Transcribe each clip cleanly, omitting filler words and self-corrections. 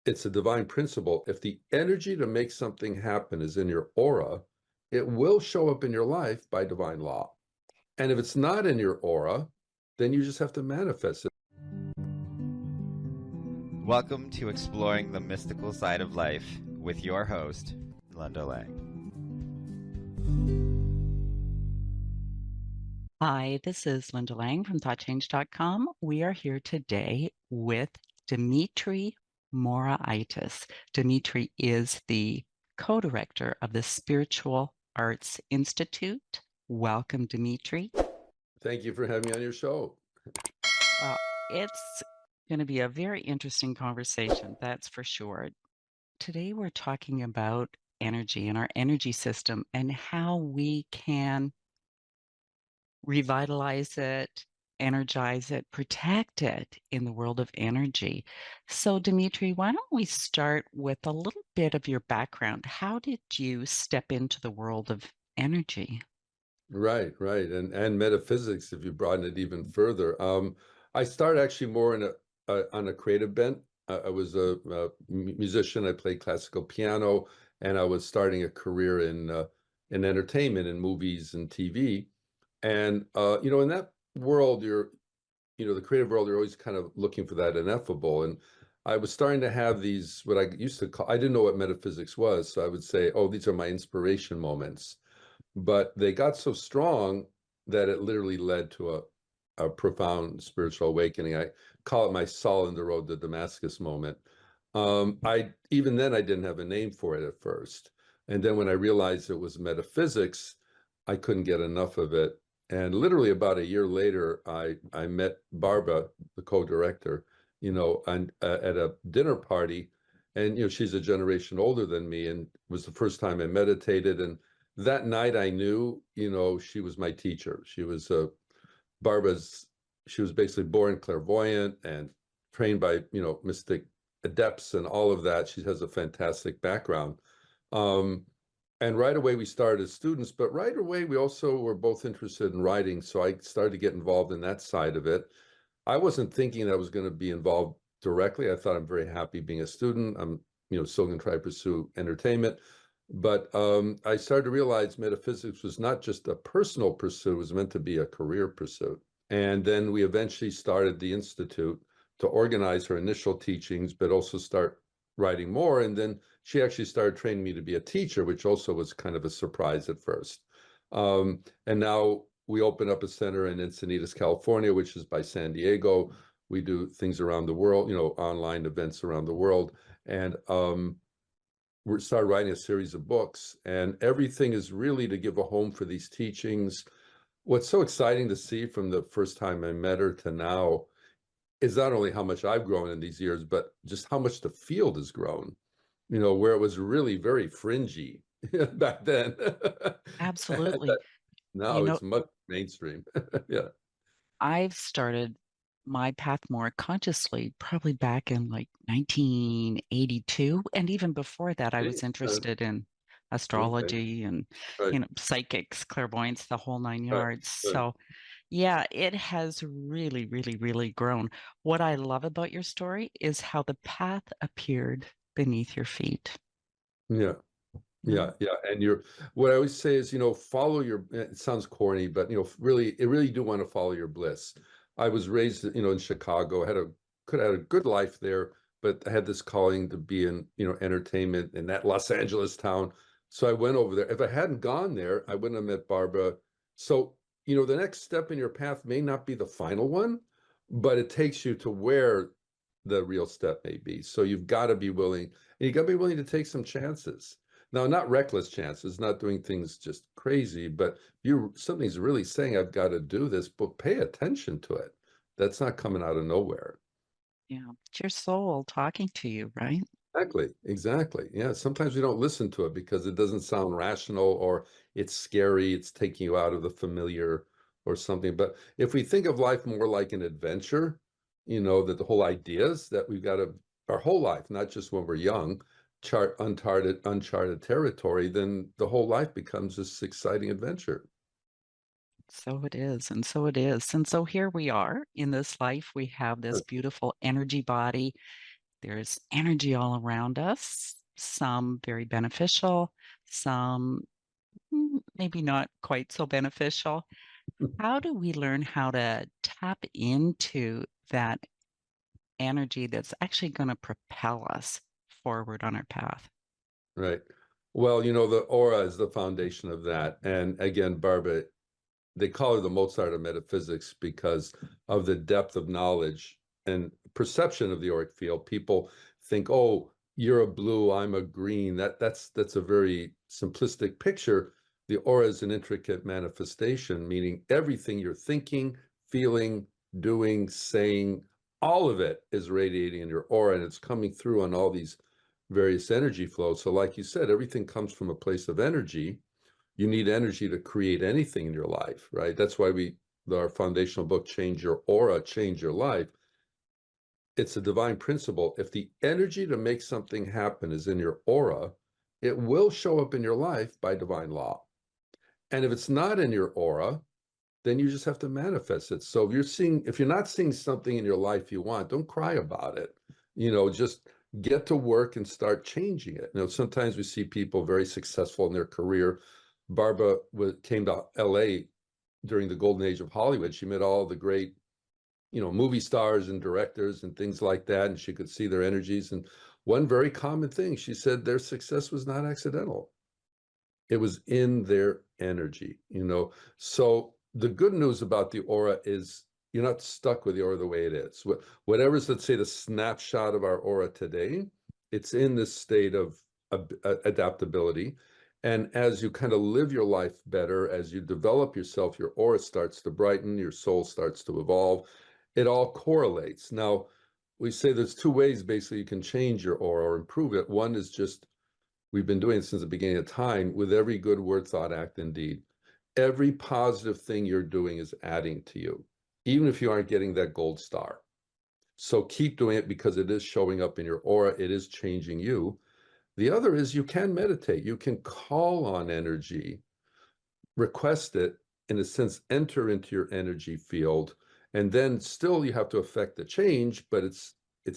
it's a divine principle. If the energy to make something happen is in your aura, it will show up in your life by divine law. And if it's not in your aura, then you just have to manifest it. Welcome to Exploring the Mystical Side of Life with your host, Linda Lang. Hi, this is Linda Lang from ThoughtChange.com. We are here today with Dimitri Moraitis. Dimitri is the co-director of the Spiritual Arts Institute. Welcome, Dimitri. Thank you for having me on your show. It's going to be a very interesting conversation, that's for sure. Today we're talking about energy and our energy system and how we can revitalize it, energize it, protect it in the world of energy. So, Dimitri, why don't we start with a little bit of your background? How did you step into the world of energy? Right. And metaphysics, if you broaden it even further. I started actually more in on a creative bent. I was a musician. I played classical piano, and I was starting a career in entertainment, in movies and TV. And in that world, the creative world, you're always kind of looking for that ineffable. And I was starting to have these, what I used to call, I didn't know what metaphysics was. So I would say, oh, these are my inspiration moments. But they got so strong that it literally led to a profound spiritual awakening. I call it my Saul in the road to Damascus moment. Even then I didn't have a name for it at first. And then when I realized it was metaphysics, I couldn't get enough of it. And literally about a year later, I met Barbara, the co-director, at a dinner party. And, she's a generation older than me, and it was the first time I meditated. And that night I knew, she was my teacher. She was she was basically born clairvoyant and trained by, mystic adepts and all of that. She has a fantastic background. And right away we started as students, but right away we also were both interested in writing. So I started to get involved in that side of it. I wasn't thinking that I was going to be involved directly. I thought I'm very happy being a student. I'm, still going to try to pursue entertainment. But I started to realize metaphysics was not just a personal pursuit, it was meant to be a career pursuit. And then we eventually started the Institute to organize her initial teachings, but also start writing more. And then she actually started training me to be a teacher, which also was kind of a surprise at first. And now we open up a center in Encinitas, California, which is by San Diego. We do things around the world, online events around the world. And we started writing a series of books, and everything is really to give a home for these teachings. What's so exciting to see from the first time I met her to now is not only how much I've grown in these years, but just how much the field has grown, where it was really very fringy back then. Absolutely. You Now know, it's much mainstream. Yeah. I've started my path more consciously probably back in like 1982. And even before that, I was interested in Okay. astrology and, Right. psychics, clairvoyance, the whole nine Right. yards. Right. So, yeah, it has really, really, really grown. What I love about your story is how the path appeared beneath your feet. Yeah. You Yeah. And what I always say is, follow it sounds corny, but, really do want to follow your bliss. I was raised, in Chicago, could have had a good life there, but I had this calling to be in, entertainment in that Los Angeles town. So I went over there. If I hadn't gone there, I wouldn't have met Barbara. So, the next step in your path may not be the final one, but it takes you to where the real step may be. So you've got to be willing, and you got to be willing to take some chances. Now, not reckless chances, not doing things just crazy, but something's really saying, I've got to do this, but pay attention to it. That's not coming out of nowhere. Yeah, it's your soul talking to you, right? Exactly. Yeah, sometimes we don't listen to it because it doesn't sound rational, or it's scary, it's taking you out of the familiar or something. But if we think of life more like an adventure, that the whole idea is that we've got to, our whole life, not just when we're young, chart uncharted territory, then the whole life becomes this exciting adventure. So it is, and so it is. And so here we are in this life. We have this beautiful energy body, there's energy all around us, some very beneficial, some maybe not quite so beneficial. How do we learn how to tap into that energy that's actually going to propel us forward on our path? Right. Well, you know, the aura is the foundation of that. And again, Barbara, they call her the Mozart of metaphysics because of the depth of knowledge and perception of the auric field. People think, oh, you're a blue, I'm a green. That's a very simplistic picture. The aura is an intricate manifestation, meaning everything you're thinking, feeling, doing, saying, all of it is radiating in your aura, and it's coming through on all these various energy flows. So like you said, everything comes from a place of energy. You need energy to create anything in your life, right? That's why our foundational book, Change Your Aura, Change Your Life. It's a divine principle. If the energy to make something happen is in your aura, it will show up in your life by divine law. And if it's not in your aura, then you just have to manifest it. So if you're not seeing something in your life you want, don't cry about it. You know, just get to work and start changing it. You know, sometimes we see people very successful in their career. Barbara came to LA during the golden age of Hollywood. She met all the great, you know, movie stars and directors and things like that, and she could see their energies. And one very common thing, she said their success was not accidental. It was in their energy, you know. So the good news about the aura is you're not stuck with the aura the way it is. Whatever's, let's say, the snapshot of our aura today, it's in this state of adaptability. And as you kind of live your life better, as you develop yourself, your aura starts to brighten, your soul starts to evolve. It all correlates. Now, we say there's two ways basically you can change your aura or improve it. One is just, we've been doing it since the beginning of time, with every good word, thought, act, and deed. Every positive thing you're doing is adding to you, even if you aren't getting that gold star. So keep doing it because it is showing up in your aura. It is changing you. The other is you can meditate. You can call on energy, request it, in a sense, enter into your energy field, and then still you have to affect the change, but it's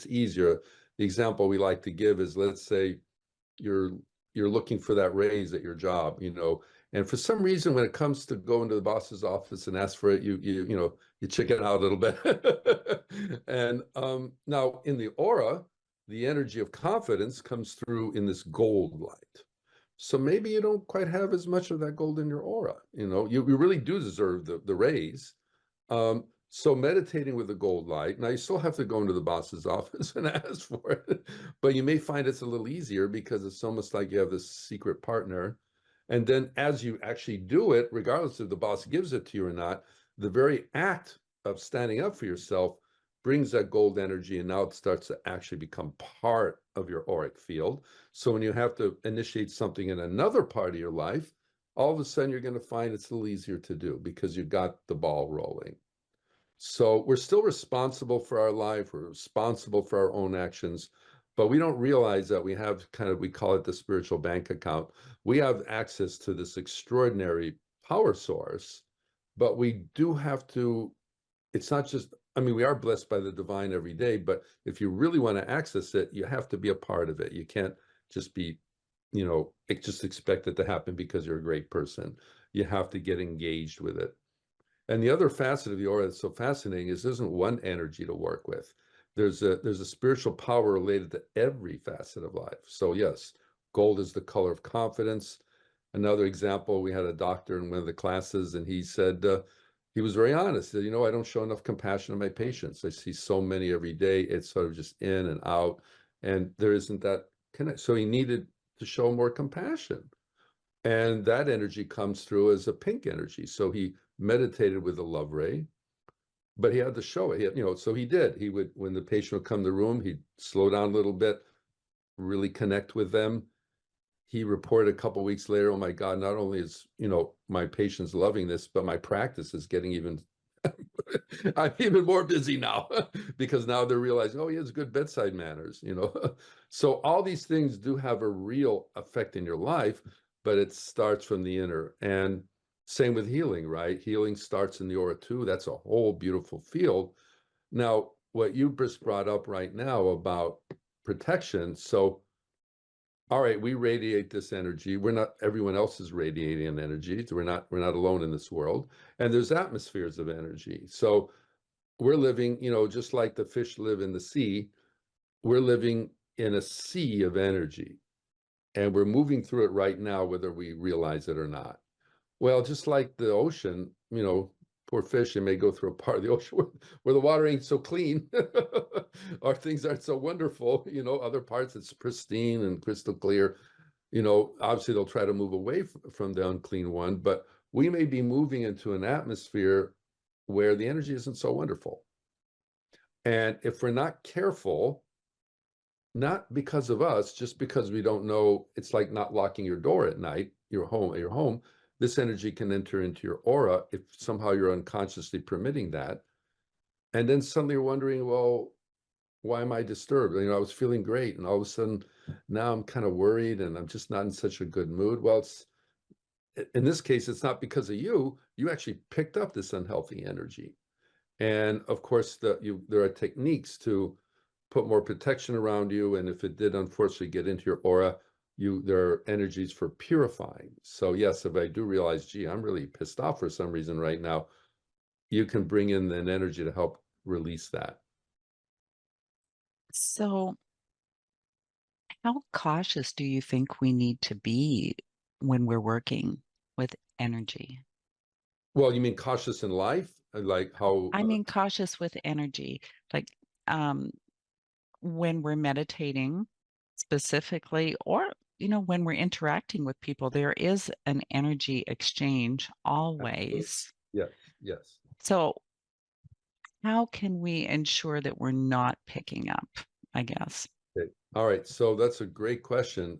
easier. The example we like to give is, let's say you're looking for that raise at your job, you know, and for some reason when it comes to going to the boss's office and ask for it, you know, you chicken out a little bit. And now in the aura, the energy of confidence comes through in this gold light. So maybe you don't quite have as much of that gold in your aura, you know. You really do deserve the raise. So meditating with the gold light, now you still have to go into the boss's office and ask for it, but you may find it's a little easier because it's almost like you have this secret partner. And then as you actually do it, regardless if the boss gives it to you or not, the very act of standing up for yourself brings that gold energy, and now it starts to actually become part of your auric field. So when you have to initiate something in another part of your life, all of a sudden you're going to find it's a little easier to do because you've got the ball rolling. So we're still responsible for our life, we're responsible for our own actions, but we don't realize that we have we call it the spiritual bank account. We have access to this extraordinary power source, but we do have to, it's not just, I mean, we are blessed by the divine every day, but if you really want to access it, you have to be a part of it. You can't just be, you know, just expect it to happen because you're a great person. You have to get engaged with it. And the other facet of the aura that's so fascinating is there isn't one energy to work with. There's a spiritual power related to every facet of life. So yes, gold is the color of confidence. Another example, we had a doctor in one of the classes, and he said, he was very honest. He said, you know, I don't show enough compassion to my patients. I see so many every day. It's sort of just in and out, and there isn't that connect. So he needed to show more compassion. And that energy comes through as a pink energy. So he meditated with the love ray, but he had to show it. You know, so he did. He would, when the patient would come to the room, he'd slow down a little bit, really connect with them. He reported a couple of weeks later, oh my God, not only is, you know, my patients loving this, but my practice is getting even, I'm even more busy now because now they're realizing, oh, he has good bedside manners, you know. So all these things do have a real effect in your life, but it starts from the inner. And same with healing, right? Healing starts in the aura too. That's a whole beautiful field. Now, what you just brought up right now about protection. So, all right, we radiate this energy. We're not, everyone else is radiating an energy. We're not alone in this world. And there's atmospheres of energy. So we're living, just like the fish live in the sea, we're living in a sea of energy. And we're moving through it right now, whether we realize it or not. Well, just like the ocean, poor fish, they may go through a part of the ocean where the water ain't so clean or things aren't so wonderful, other parts it's pristine and crystal clear. Obviously they'll try to move away from the unclean one, but we may be moving into an atmosphere where the energy isn't so wonderful. And if we're not careful, not because of us, just because we don't know, it's like not locking your door at night, your home, this energy can enter into your aura if somehow you're unconsciously permitting that. And then suddenly you're wondering, well, why am I disturbed? I was feeling great. And all of a sudden now I'm kind of worried and I'm just not in such a good mood. Well, in this case, it's not because of you. You actually picked up this unhealthy energy. And of course, there are techniques to put more protection around you. And if it did unfortunately get into your aura, there are energies for purifying. So yes, if I do realize, gee, I'm really pissed off for some reason right now, you can bring in an energy to help release that. So, how cautious do you think we need to be when we're working with energy? Well, you mean cautious in life? Like how? I mean, cautious with energy, like um, when we're meditating specifically, or when we're interacting with people, there is an energy exchange always. Yes, yes. So, how can we ensure that we're not picking up, I guess? Okay. All right. So that's a great question.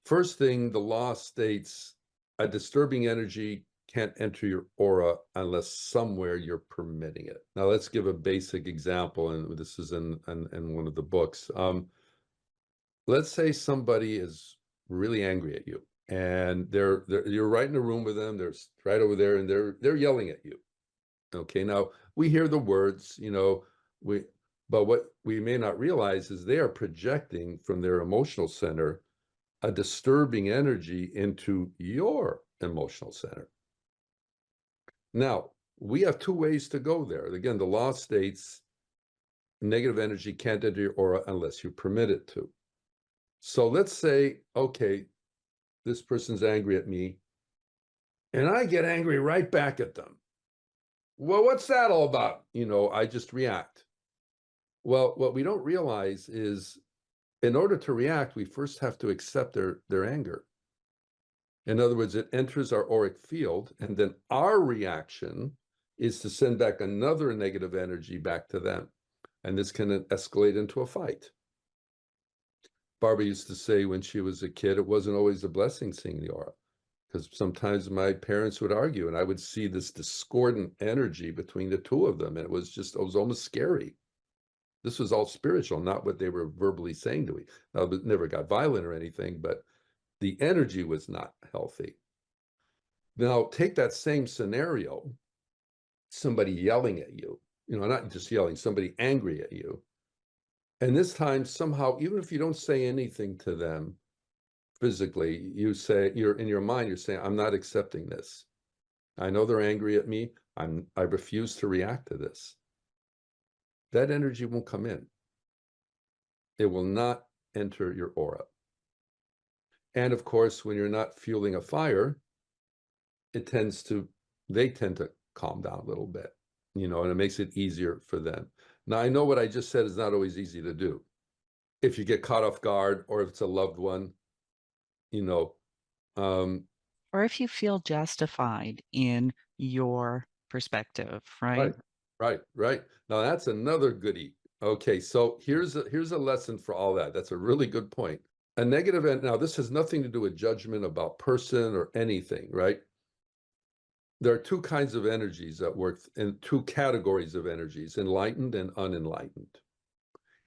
First thing, the law states a disturbing energy can't enter your aura unless somewhere you're permitting it. Now, let's give a basic example, and this is in one of the books. Let's say somebody is really angry at you, and you're right in a room with them. They're right over there, and they're yelling at you. Okay, now we hear the words, but what we may not realize is they are projecting from their emotional center a disturbing energy into your emotional center. Now, we have two ways to go there. Again, the law states negative energy can't enter your aura unless you permit it to. So let's say, okay, this person's angry at me, and I get angry right back at them. Well, what's that all about? I just react. Well, what we don't realize is in order to react, we first have to accept their anger. In other words, it enters our auric field, and then our reaction is to send back another negative energy back to them. And this can escalate into a fight. Barbara used to say when she was a kid, it wasn't always a blessing seeing the aura, because sometimes my parents would argue and I would see this discordant energy between the two of them. And it was almost scary. This was all spiritual, not what they were verbally saying to me. Now, it never got violent or anything, but the energy was not healthy. Now, take that same scenario, somebody yelling at you, not just yelling, somebody angry at you. And this time, somehow, even if you don't say anything to them physically, you're in your mind, you're saying, I'm not accepting this. I know they're angry at me. I refuse to react to this. That energy won't come in. It will not enter your aura. And of course, when you're not fueling a fire, they tend to calm down a little bit, and it makes it easier for them. Now, I know what I just said is not always easy to do. If you get caught off guard, or if it's a loved one, Or if you feel justified in your perspective, right? Right. Now that's another goodie. Okay, so here's a lesson for all that. That's a really good point. A negative end. Now, this has nothing to do with judgment about person or anything, right? There are two kinds of energies that work, in two categories of energies: enlightened and unenlightened.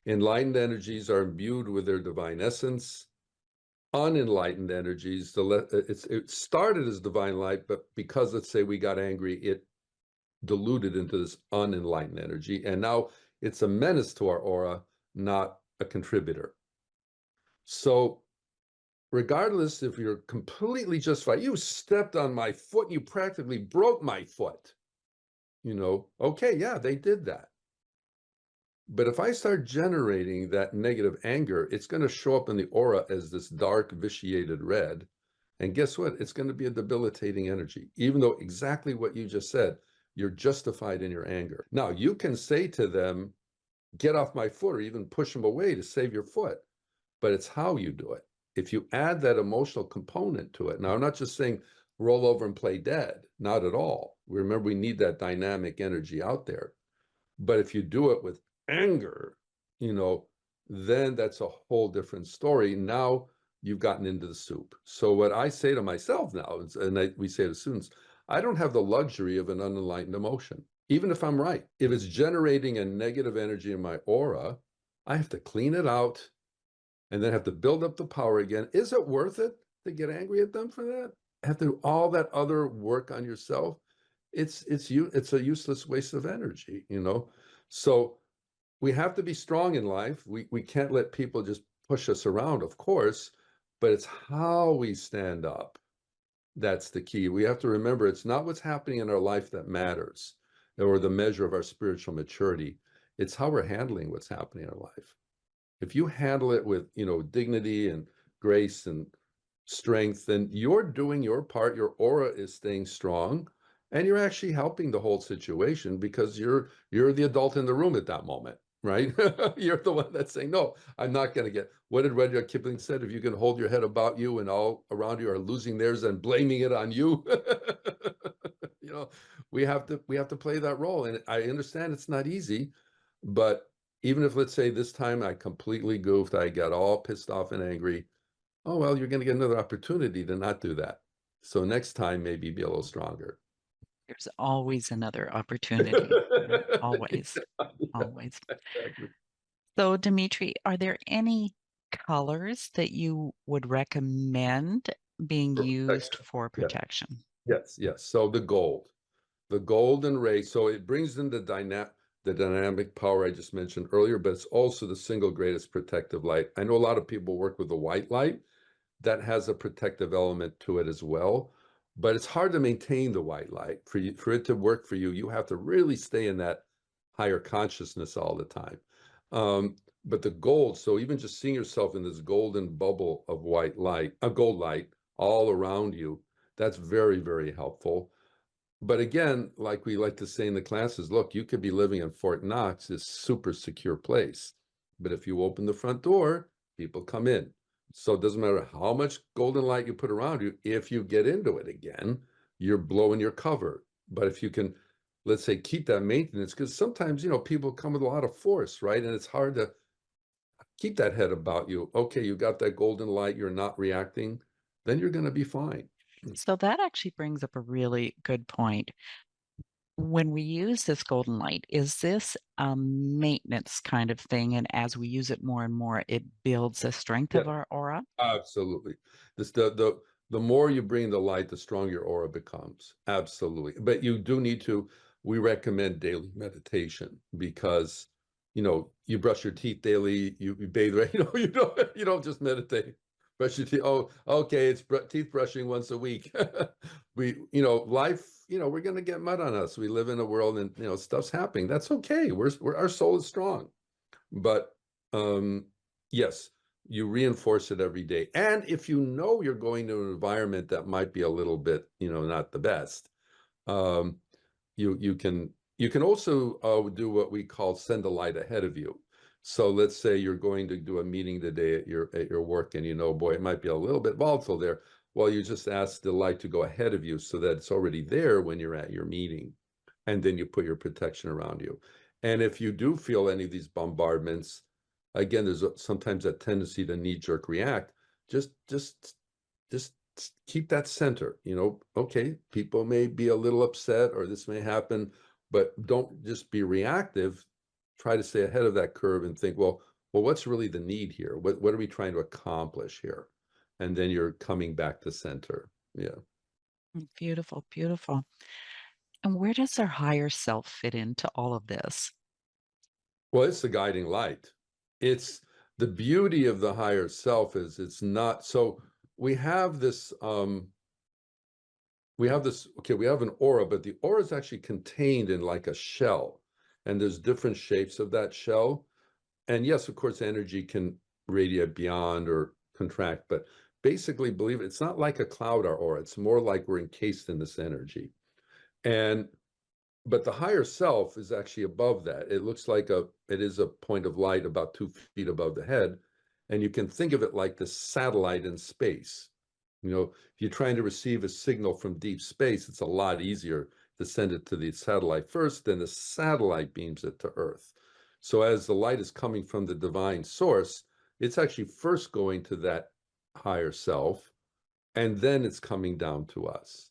Enlightened energies are imbued with their divine essence. Unenlightened energies, it started as divine light, but because, let's say, we got angry, it diluted into this unenlightened energy, and now it's a menace to our aura, not a contributor. So regardless if you're completely justified, you stepped on my foot and you practically broke my foot, okay, yeah, they did that. But if I start generating that negative anger, it's going to show up in the aura as this dark, vitiated red. And guess what? It's going to be a debilitating energy, even though exactly what you just said, you're justified in your anger. Now, you can say to them, get off my foot, or even push them away to save your foot, but it's how you do it. If you add that emotional component to it, now I'm not just saying roll over and play dead, not at all. Remember, we need that dynamic energy out there. But if you do it with anger, then that's a whole different story. Now you've gotten into the soup. So what I say to myself now, and we say to students, I don't have the luxury of an unenlightened emotion, even if I'm right. If it's generating a negative energy in my aura, I have to clean it out and then have to build up the power again. Is it worth it to get angry at them for that? Have to do all that other work on yourself? It's a useless waste of energy, So we have to be strong in life. We can't let people just push us around, of course, but it's how we stand up. That's the key. We have to remember it's not what's happening in our life that matters, or the measure of our spiritual maturity. It's how we're handling what's happening in our life. If you handle it with, dignity and grace and strength, then you're doing your part. Your aura is staying strong, and you're actually helping the whole situation because you're the adult in the room at that moment, right? You're the one that's saying, no, I'm not going to get, what did Rudyard Kipling said? If you can hold your head about you and all around you are losing theirs and blaming it on you, we have to play that role. And I understand it's not easy, but even if, let's say, this time I completely goofed, I got all pissed off and angry, oh, well, you're going to get another opportunity to not do that. So next time, maybe be a little stronger. There's always another opportunity. Right? Always, always. Exactly. So, Dimitri, are there any colors that you would recommend being For used protection. for Yeah. protection? Yes. So the golden ray. So it brings in the dynamic power I just mentioned earlier, but it's also the single greatest protective light. I know a lot of people work with the white light. That has a protective element to it as well. But it's hard to maintain the white light. For it to work for you, you have to really stay in that higher consciousness all the time. But the gold, so even just seeing yourself in this golden bubble of white light, a gold light all around you, that's very, very helpful. But again, like we like to say in the classes, look, you could be living in Fort Knox, this super secure place. But if you open the front door, people come in. So it doesn't matter how much golden light you put around you, if you get into it again, you're blowing your cover. But if you can, let's say, keep that maintenance, because sometimes, people come with a lot of force, right? And it's hard to keep that head about you. Okay, you got that golden light, you're not reacting, then you're going to be fine. So that actually brings up a really good point. When we use this golden light, is this a maintenance kind of thing? And as we use it more and more, it builds the strength Yeah. of our aura? Absolutely. The more you bring the light, the stronger your aura becomes. Absolutely. But you do need to, we recommend daily meditation because, you brush your teeth daily, you bathe, right? You don't just meditate. Brush your teeth. Oh, okay, it's teeth brushing once a week. Life, we're going to get mud on us. We live in a world and, stuff's happening. That's okay. Our soul is strong. But yes, you reinforce it every day. And if you're going to an environment that might be a little bit, not the best, um, you can also do what we call send a light ahead of you. So let's say you're going to do a meeting today at your work, and boy, it might be a little bit volatile there. Well, you just ask the light to go ahead of you so that it's already there when you're at your meeting, and then you put your protection around you. And if you do feel any of these bombardments, again, there's sometimes a tendency to knee-jerk react. Just keep that center. Okay, people may be a little upset or this may happen, but don't just be reactive. Try to stay ahead of that curve and think, well, what's really the need here? What are we trying to accomplish here? And then you're coming back to center. Yeah. Beautiful, beautiful. And where does our higher self fit into all of this? Well, it's the guiding light. It's the beauty of the higher self is it's not, so we have this, we have an aura, but the aura is actually contained in like a shell, and there's different shapes of that shell. And yes, of course, energy can radiate beyond or contract, but basically, believe it, it's not like a cloud, our aura. It's more like we're encased in this energy. And but the higher self is actually above that. It looks like it is a point of light about 2 feet above the head. And you can think of it like the satellite in space. You know, if you're trying to receive a signal from deep space, it's a lot easier to send it to the satellite first, then the satellite beams it to Earth. So as the light is coming from the divine source, it's actually first going to that higher self, and then it's coming down to us.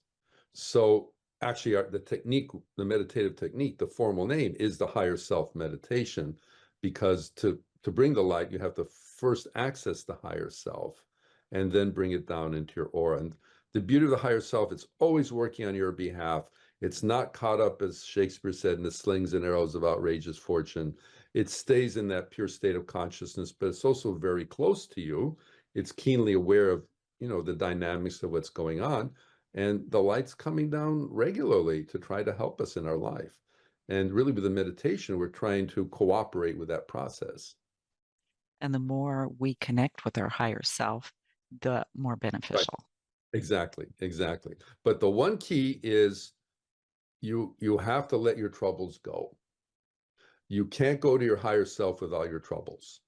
So actually, the technique, the meditative technique, the formal name is the higher self meditation, because to bring the light, you have to first access the higher self and then bring it down into your aura. And the beauty of the higher self, it's always working on your behalf. It's not caught up, as Shakespeare said, in the slings and arrows of outrageous fortune. It stays in that pure state of consciousness, but it's also very close to you. It's keenly aware of, you know, the dynamics of what's going on. And the light's coming down regularly to try to help us in our life. And really, with the meditation, we're trying to cooperate with that process. And the more we connect with our higher self, the more Right. beneficial. Exactly, exactly. But the one key is you have to let your troubles go. You can't go to your higher self with all your troubles.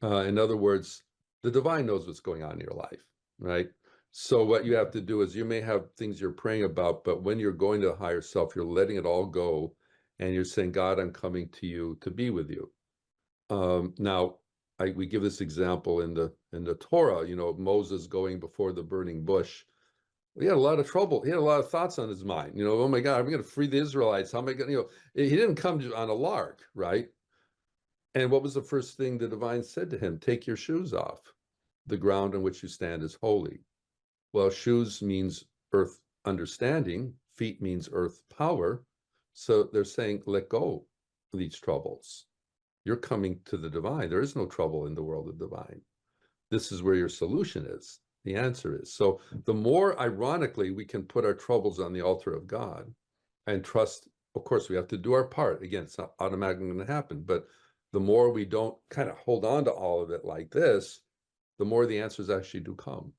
In other words, the divine knows what's going on in your life, right? So what you have to do is, you may have things you're praying about, but when you're going to the higher self, you're letting it all go, and you're saying, God, I'm coming to you to be with you. Now, we give this example in the Torah, you know, Moses going before the burning bush. He had a lot of trouble. He had a lot of thoughts on his mind. You know, oh my God, I'm going to free the Israelites. How am I going to, you know, he didn't come on a lark, right? And what was the first thing the divine said to him? Take your shoes off. The ground on which you stand is holy. Well, shoes means earth understanding, feet means earth power. So they're saying, let go of these troubles. You're coming to the divine. There is no trouble in the world of divine. This is where your solution is. The answer is. So the more, ironically, we can put our troubles on the altar of God and trust, of course, we have to do our part. Again, it's not automatically going to happen, but the more we don't kind of hold on to all of it like this, the more the answers actually do come.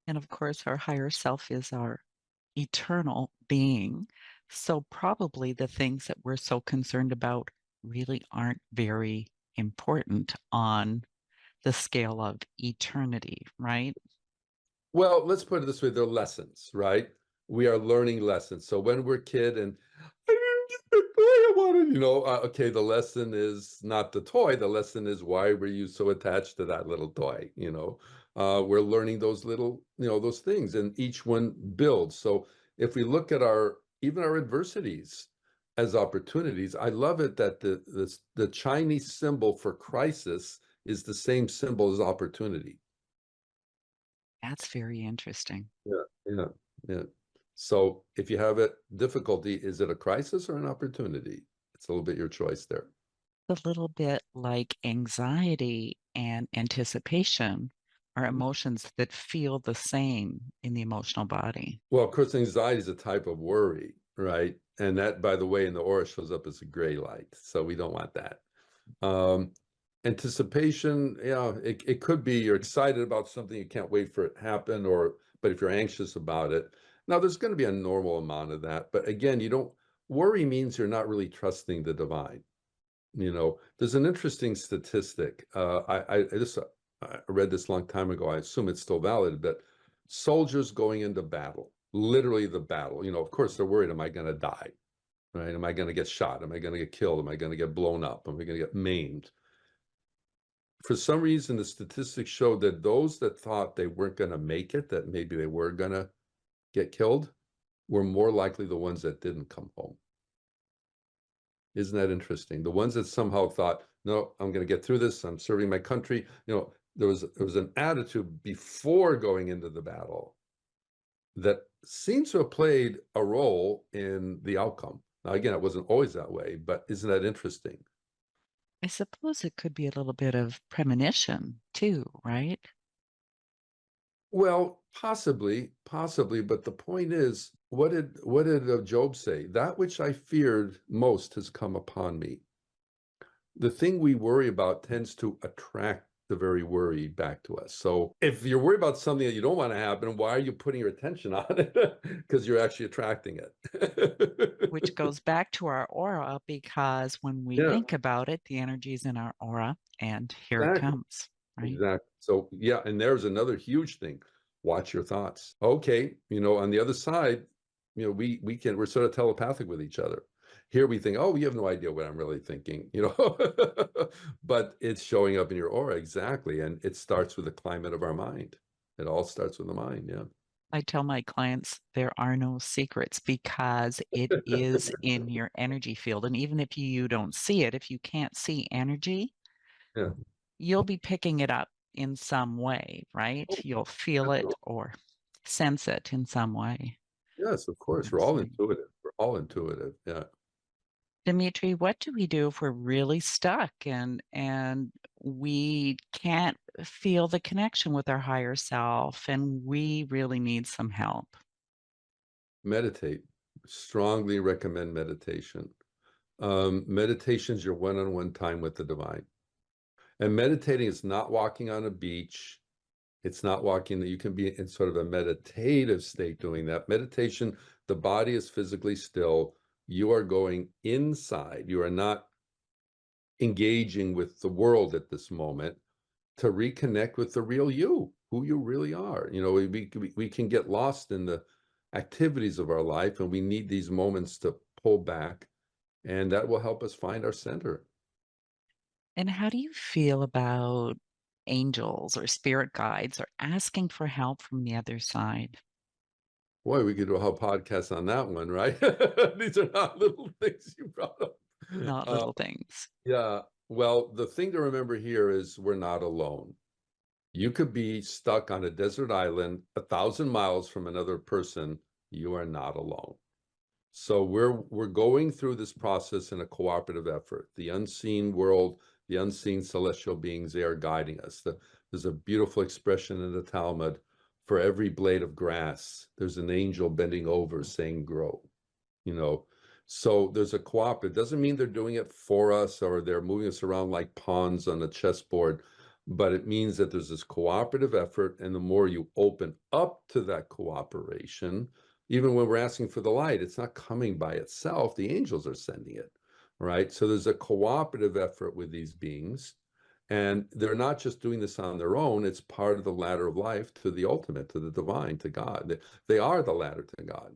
And of course, our higher self is our eternal being. So probably the things that we're so concerned about really aren't very important on the scale of eternity, right? Well, let's put it this way, they're lessons, right? We are learning lessons. So when we're a kid and I didn't get the toy I wanted, you know, okay, the lesson is not the toy. The lesson is, why were you so attached to that little toy? You know, we're learning those little, you know, those things, and each one builds. So if we look at even our adversities as opportunities, I love it that the Chinese symbol for crisis is the same symbol as opportunity. That's very interesting. Yeah, yeah, yeah. So if you have difficulty, is it a crisis or an opportunity? It's a little bit your choice there. A little bit like anxiety and anticipation are emotions that feel the same in the emotional body. Well, of course, anxiety is a type of worry, right? And that, by the way, in the aura shows up as a gray light. So we don't want that. Um, Anticipation, yeah, it could be you're excited about something, you can't wait for it to happen, but if you're anxious about it, now there's going to be a normal amount of that. But again, worry means you're not really trusting the divine. You know, there's an interesting statistic. I read this a long time ago. I assume it's still valid, but soldiers going into battle, literally the battle, you know, of course they're worried, am I going to die? Right? Am I going to get shot? Am I going to get killed? Am I going to get blown up? Am I going to get maimed? For some reason, the statistics showed that those that thought they weren't going to make it, that maybe they were going to get killed, were more likely the ones that didn't come home. Isn't that interesting? The ones that somehow thought, no, I'm going to get through this, I'm serving my country. You know, there was an attitude before going into the battle that seems to have played a role in the outcome. Now, again, it wasn't always that way, but isn't that interesting? I suppose it could be a little bit of premonition too, right? Well, possibly, but the point is, what did Job say? That which I feared most has come upon me. The thing we worry about tends to attract the very worry back to us. So if you're worried about something that you don't want to happen, why are you putting your attention on it? Because you're actually attracting Which it. goes back to our aura because when we Yeah, think about it, the energy's in our aura and here it exactly. comes, right? Exactly. So yeah, and there's another huge thing. Watch your thoughts. Okay, on the other side, we're sort of telepathic with each other. Here we think, oh, you have no idea what I'm really thinking, but it's showing up in your aura exactly, and it starts with the climate of our mind. It all starts with the mind, yeah. I tell my clients there are no secrets because it is in your energy field. And even if you don't see it, if you can't see energy, Yeah. you'll be picking it up in some way, right? Oh, You'll feel it absolutely. or sense it in some way. Yes, of course. We're all Absolutely. intuitive. We're all intuitive. Yeah. Dimitri, what do we do if we're really stuck and we can't feel the connection with our higher self and we really need some help? Meditate. Strongly recommend meditation. Meditation is your one-on-one time with the divine. And meditating is not walking on a beach. It's not walking that you can be in sort of a meditative state doing that. Meditation, the body is physically still. You are going inside. You are not engaging with the world at this moment to reconnect with the real you, who you really are. We can get lost in the activities of our life, and we need these moments to pull back, and that will help us find our center. And how do you feel about angels or spirit guides or asking for help from the other side? Boy, we could do a whole podcast on that one, right? These are not little things you brought up. Not Uh, little things. yeah. Well, the thing to remember here is we're not alone. You could be stuck on a desert island 1,000 miles from another person. You are not alone. So we're going through this process in a cooperative effort. The unseen world, the unseen celestial beings, they are guiding us. There's a beautiful expression in the Talmud: for every blade of grass, there's an angel bending over saying, grow. you know. So there's a cooperative. Doesn't mean they're doing it for us or they're moving us around like pawns on a chessboard, but it means that there's this cooperative effort, and the more you open up to that cooperation, even when we're asking for the light, it's not coming by itself. The angels are sending it, right? So there's a cooperative effort with these beings, and they're not just doing this on their own. It's part of the ladder of life to the ultimate, to the divine, to God. They are the ladder to God.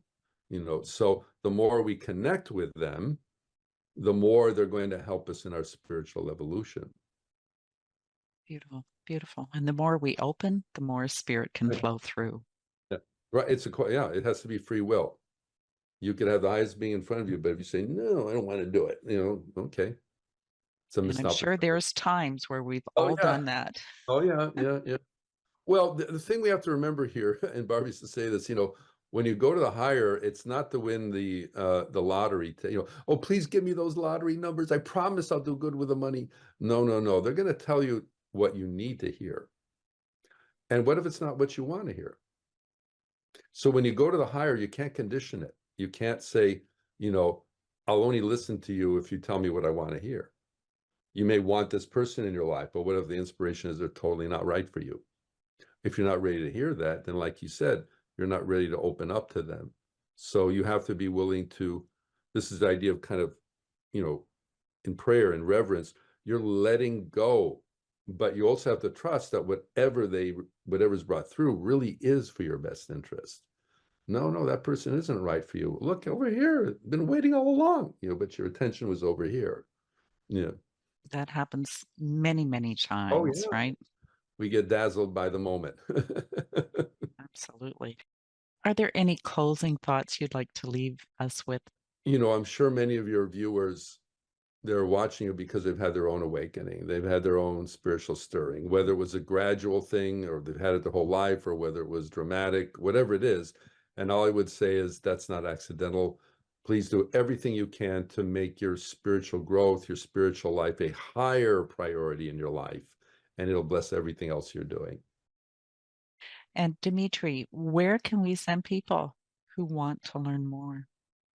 So the more we connect with them, the more they're going to help us in our spiritual evolution. Beautiful, beautiful. And the more we open, the more spirit can Yeah. flow through. Yeah. Right. Yeah, it has to be free will. You could have the highest being in front of you, but if you say, no, I don't want to do it, okay. It's a And I'm missed sure opportunity. there's times where we've Oh, all yeah. done that. Oh, yeah. Yeah. Yeah. Well, the thing we have to remember here, and Barbie used to say this, when you go to the higher, it's not to win the lottery. Oh, please give me those lottery numbers. I promise I'll do good with the money. No, no, no. They're going to tell you what you need to hear. And what if it's not what you want to hear? So when you go to the higher, you can't condition it. You can't say, I'll only listen to you if you tell me what I want to hear. You may want this person in your life, but what if the inspiration is they're totally not right for you? If you're not ready to hear that, then like you said, you're not ready to open up to them. So you have to be willing to, this is the idea of kind of, in prayer and reverence, you're letting go, but you also have to trust that whatever's brought through really is for your best interest. No, no, that person isn't right for you. Look over here, been waiting all along, but your attention was over here. Yeah. That happens many, many Oh times, yeah. right? We get dazzled by the moment. Absolutely. Are there any closing thoughts you'd like to leave us with? I'm sure many of your viewers, they're watching you because they've had their own awakening. They've had their own spiritual stirring, whether it was a gradual thing or they've had it their whole life, or whether it was dramatic, whatever it is. And all I would say is that's not accidental. Please do everything you can to make your spiritual growth, your spiritual life a higher priority in your life, and it'll bless everything else you're doing. And Dimitri, where can we send people who want to learn more?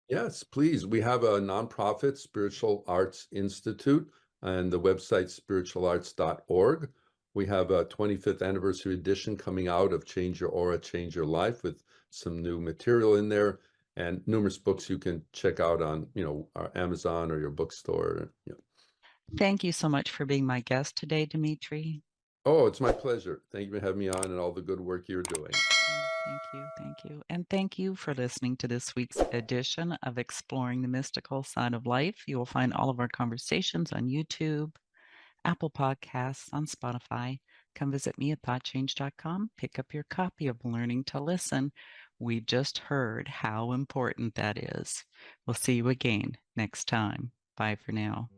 Yes, please. We have a nonprofit Spiritual Arts Institute and the website spiritualarts.org. We have a 25th anniversary edition coming out of Change Your Aura, Change Your Life with some new material in there and numerous books you can check out on, our Amazon or your bookstore. Thank you so much for being my guest today, Dimitri. Oh, it's my pleasure. Thank you for having me on and all the good work you're doing. Thank you. Thank you. And thank you for listening to this week's edition of Exploring the Mystical Side of Life. You will find all of our conversations on YouTube, Apple Podcasts, on Spotify. Come visit me at thoughtchange.com. Pick up your copy of Learning to Listen. We just heard how important that is. We'll see you again next time. Bye for now.